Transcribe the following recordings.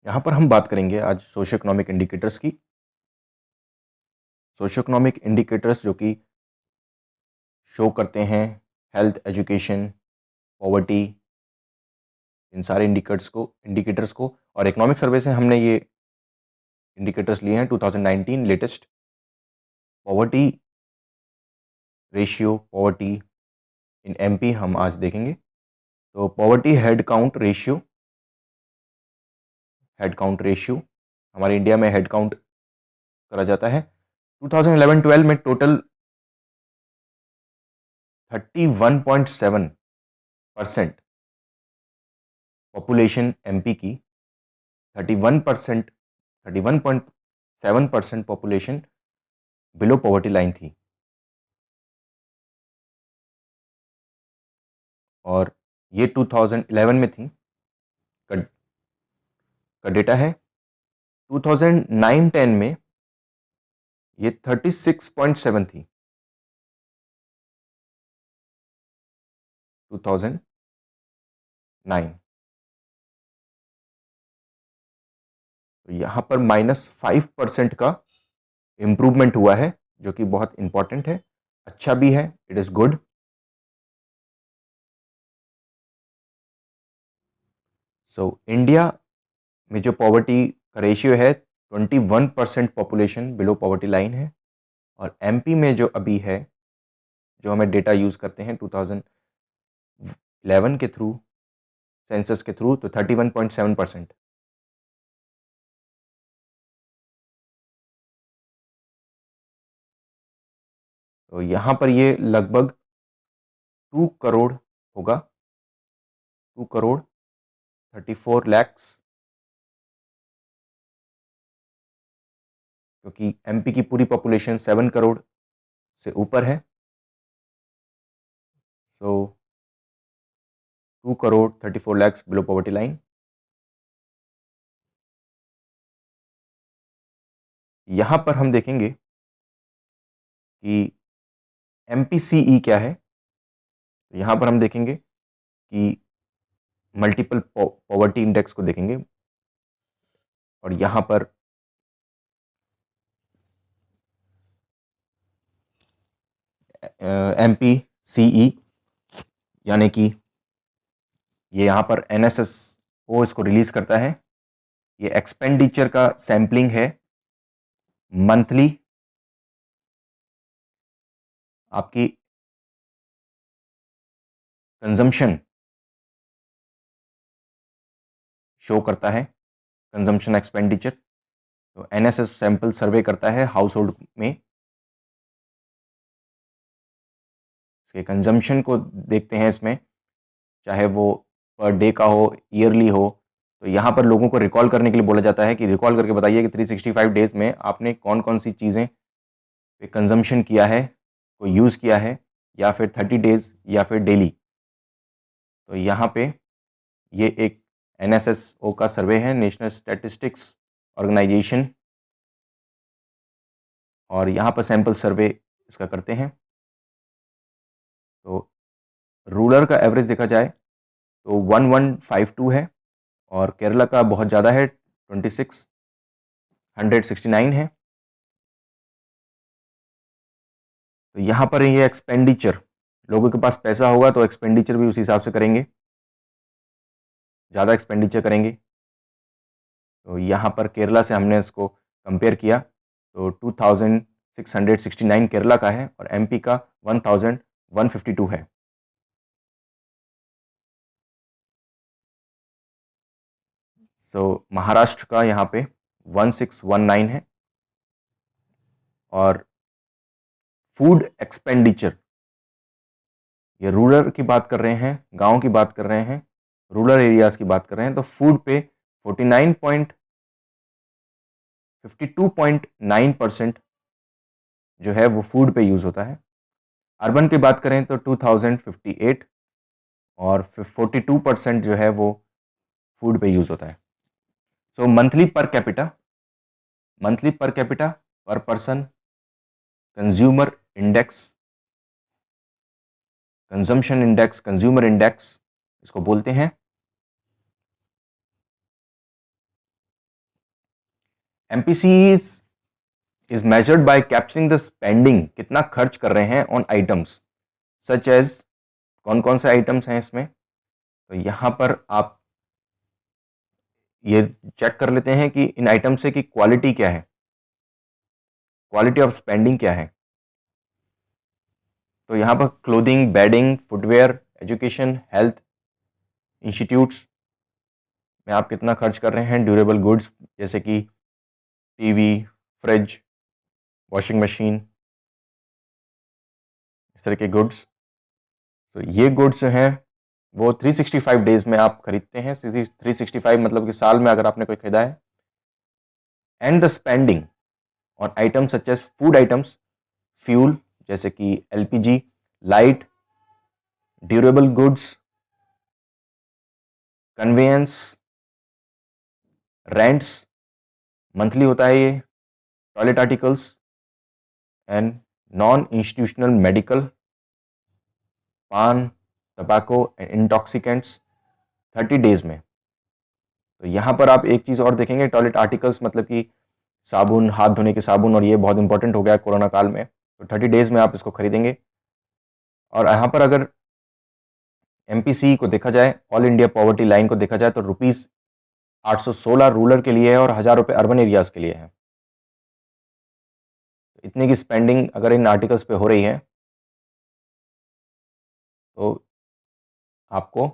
यहाँ पर हम बात करेंगे आज सोशियो इकोनॉमिक इंडिकेटर्स की। सोशियो इकोनॉमिक इंडिकेटर्स जो कि शो करते हैं हेल्थ, एजुकेशन, पॉवर्टी, इन सारे इंडिकेटर्स को और इकोनॉमिक सर्वे से हमने ये इंडिकेटर्स लिए हैं 2019 latest. Poverty ratio, poverty in MP हम आज देखेंगे। तो पॉवर्टी हेड काउंट रेशियो हमारे इंडिया में हेड काउंट करा जाता है। 2011-12 में टोटल 31.7% पॉपुलेशन एमपी की, 31.7% पॉपुलेशन बिलो पॉवर्टी लाइन थी। और ये 2011 में थी का डेटा है। 2009-10 में ये 36.7 थी। 2009 तो यहाँ पर -5% का इम्प्रूवमेंट हुआ है, जो कि बहुत इंपॉर्टेंट है, अच्छा भी है, it is good. So India में जो पॉवर्टी का रेशियो है 21% पॉपुलेशन बिलो पॉवर्टी लाइन है। और एमपी में जो अभी है, जो हमें डेटा यूज करते हैं 2011 के थ्रू, सेंसस के थ्रू, तो 31.7%। तो यहाँ पर ये लगभग 2 करोड़ होगा, 2 करोड़ 34 लैक्स, क्योंकि एमपी की पूरी पॉपुलेशन 7 करोड़ से ऊपर है। सो 2 crore 34 lakhs below poverty line. यहाँ पर हम देखेंगे कि एमपीसीई क्या है। तो यहाँ पर हम देखेंगे कि मल्टीपल पॉवर्टी इंडेक्स को देखेंगे, और यहाँ पर एमपीसीई यानी कि ये यहाँ पर एनएसएसओ इसको रिलीज करता है। ये एक्सपेंडिचर का सैंपलिंग है, मंथली आपकी कंजम्पशन शो करता है, कंजम्पशन एक्सपेंडिचर। तो एनएसएस सैंपल सर्वे करता है हाउस होल्ड में, इसके कंजम्पशन को देखते हैं इसमें, चाहे वो पर डे का हो, ईयरली हो। तो यहाँ पर लोगों को रिकॉल करने के लिए बोला जाता है कि रिकॉल करके बताइए कि 365 डेज में आपने कौन कौन सी चीज़ें पे कंजम्पशन किया है, को यूज़ किया है, या फिर 30 डेज या फिर डेली। तो यहाँ पे ये एक एनएसएसओ का सर्वे है, नेशनल स्टैटिस्टिक्स ऑर्गेनाइजेशन, और यहाँ पर सैंपल सर्वे इसका करते हैं। तो रूरल का एवरेज देखा जाए तो 1152 है, और केरला का बहुत ज़्यादा है, 2669 है। तो यहाँ पर ये एक्सपेंडिचर, लोगों के पास पैसा होगा तो एक्सपेंडिचर भी उसी हिसाब से करेंगे, ज़्यादा एक्सपेंडिचर करेंगे। तो यहाँ पर केरला से हमने इसको कंपेयर किया, तो 2669 केरला का है और एमपी का 1152 है। महाराष्ट्र का यहाँ पे 1619 है। और फूड एक्सपेंडिचर, ये रूरल की बात कर रहे हैं, गांव की बात कर रहे हैं, रूरल एरियाज की बात कर रहे हैं, तो फूड पे 52.9% जो है वो फूड पे यूज होता है। अर्बन की बात करें तो 2058, और 42% जो है वो फूड पे यूज होता है। सो मंथली पर कैपिटा पर person consumer index, consumption index, consumer index इसको बोलते हैं। MPC is measured by capturing the spending, कितना खर्च कर रहे हैं on items such as, कौन कौन से आइटम्स हैं इसमें, तो यहाँ पर आप ये चेक कर लेते हैं कि इन आइटम से की क्वालिटी क्या है, क्वालिटी ऑफ स्पेंडिंग क्या है। तो यहाँ पर clothing, bedding, footwear, education, health, institutes में आप कितना खर्च कर रहे हैं। ड्यूरेबल गुड्स जैसे कि टीवी, फ्रिज, वॉशिंग मशीन, इस तरह के गुड्स। तो ये गुड्स जो हैं वो 365 डेज में आप खरीदते हैं। 365 मतलब कि साल में अगर आपने कोई खरीदा है। And the spending on items such as food items, fuel जैसे कि LPG, light, durable goods, conveyance, rents, monthly होता है ये, toilet articles and non institutional medical, paan, tobacco and intoxicants 30 days में। तो यहाँ पर आप एक चीज़ और देखेंगे, टॉयलेट आर्टिकल्स मतलब कि साबुन, हाथ धोने के साबुन, और ये बहुत इंपॉर्टेंट हो गया कोरोना काल में, तो 30 डेज में आप इसको खरीदेंगे। और यहाँ पर अगर MPC को देखा जाए, ऑल इंडिया पॉवर्टी लाइन को देखा जाए, तो ₹816 रूरल के लिए है और 1000 रुपये अर्बन एरियाज के लिए है। इतनी की स्पेंडिंग अगर इन आर्टिकल्स पे हो रही है तो आपको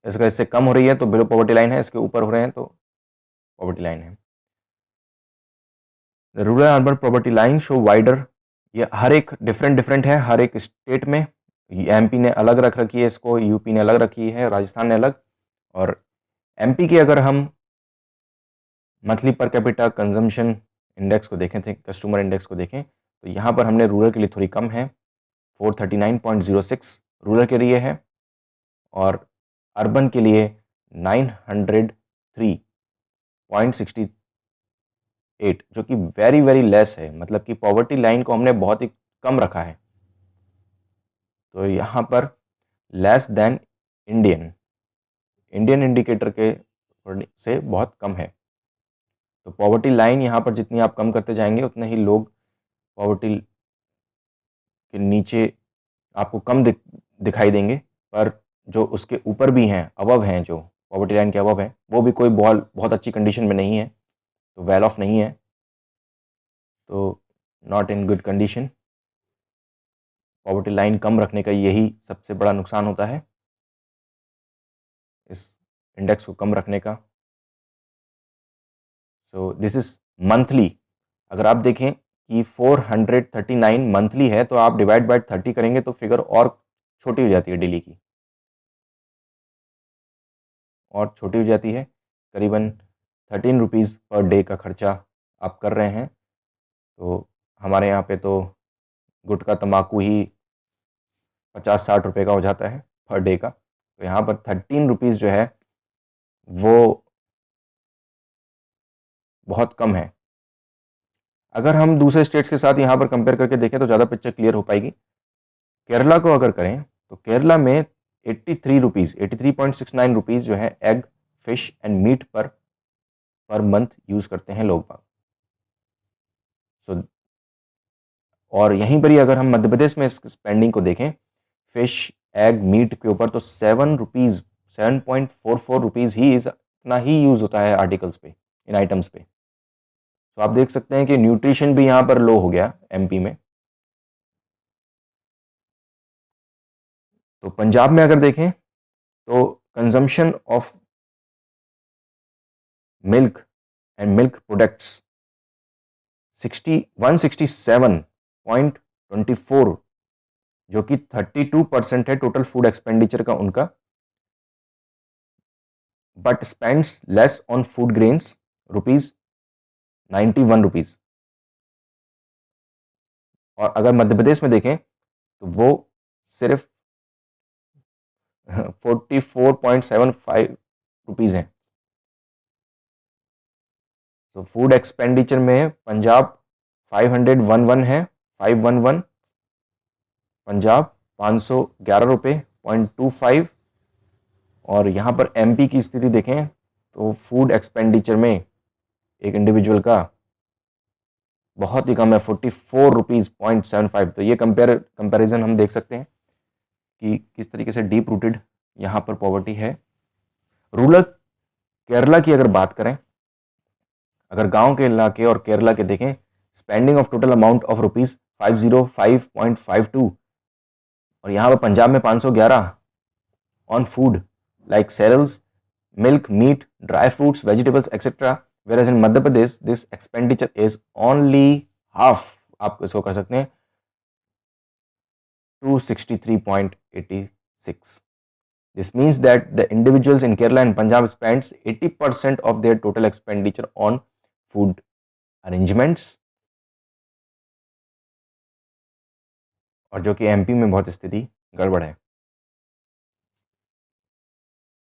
इससे कम हो रही है तो बिलो पॉवर्टी लाइन है, इसके ऊपर हो रहे हैं तो पॉवर्टी लाइन है। Rural urban poverty line show wider, ये हर एक डिफरेंट है हर एक स्टेट में। MP ने अलग रख रखी है इसको, UP ने अलग रखी है, राजस्थान ने अलग। और MP की अगर हम monthly per capita consumption index को देखें थे, कस्टमर इंडेक्स को देखें, तो यहाँ पर हमने रूरल के लिए थोड़ी कम है, 439.06 रूरल के लिए है, और अर्बन के लिए 903.68, जो कि वेरी लेस है, मतलब कि पॉवर्टी लाइन को हमने बहुत ही कम रखा है। तो यहाँ पर लेस देन इंडियन इंडिकेटर के से बहुत कम है। तो पॉवर्टी लाइन यहाँ पर जितनी आप कम करते जाएंगे उतने ही लोग पॉवर्टी के नीचे आपको कम दिखाई देंगे, पर जो उसके ऊपर भी हैं, अबव हैं, जो पॉवर्टी लाइन के अबव हैं, वो भी कोई बहुत अच्छी कंडीशन में नहीं है, तो वेल ऑफ नहीं है, तो not in good condition. Poverty line कम रखने का यही सबसे बड़ा नुकसान होता है, इस इंडेक्स को कम रखने का। So this is monthly. अगर आप देखें कि 439 मंथली है, तो आप डिवाइड बाय 30 करेंगे तो फिगर और छोटी हो जाती है, डेली की और छोटी हो जाती है। करीबन 13 रुपीज़ पर डे का खर्चा आप कर रहे हैं। तो हमारे यहाँ पे तो गुटखा तम्बाकू ही 50-60 रुपये का हो जाता है पर डे का, तो यहाँ पर 13 रुपीज़ जो है वो बहुत कम है। अगर हम दूसरे स्टेट्स के साथ यहाँ पर कंपेयर करके देखें तो ज़्यादा पिक्चर क्लियर हो पाएगी। केरला को अगर करें तो केरला में 83.69 रुपीज़ जो है egg, fish and meat per month use करते हैं लोग बाग। सो और यहीं पर ही अगर हम मध्य प्रदेश में इस स्पेंडिंग को देखें फिश, एग, मीट के ऊपर, तो 7.44 रुपीज़ ही इतना ही यूज़ होता है आर्टिकल्स पे, इन आइटम्स पे। तो आप देख सकते हैं कि न्यूट्रिशन भी यहाँ पर लो हो गया MP में। तो पंजाब में अगर देखें तो consumption of milk and milk products 167.24, जो कि 32% है टोटल फूड एक्सपेंडिचर का उनका, but spends less on food grains ₹91। और अगर मध्य प्रदेश में देखें तो वो सिर्फ 44.75 रुपीज़ हैं। तो फूड एक्सपेंडिचर में पंजाब 511 है, 511 पंजाब, 511 रुपये 0.25। और यहाँ पर MP की स्थिति देखें तो फूड एक्सपेंडिचर में एक इंडिविजुअल का बहुत ही कम है, 44.75 रुपीज़। तो ये कंपैरिजन हम देख सकते हैं कि किस तरीके से डीप रूटेड यहाँ पर पॉवर्टी है। रूरल केरला की अगर बात करें, अगर गांव के इलाके और केरला के देखें, spending of total amount of rupees 505.52, और यहाँ पर पंजाब में 511 on food like cereals, milk, meat, dry fruits, vegetables etcetera, whereas in Madhya Pradesh this expenditure is only half, आप इसको कर सकते हैं 263.86. This means that the individuals in Kerala and Punjab spends 80% of their total expenditure on food arrangements, और जो कि MP में बहुत स्थिति गड़बड़ है।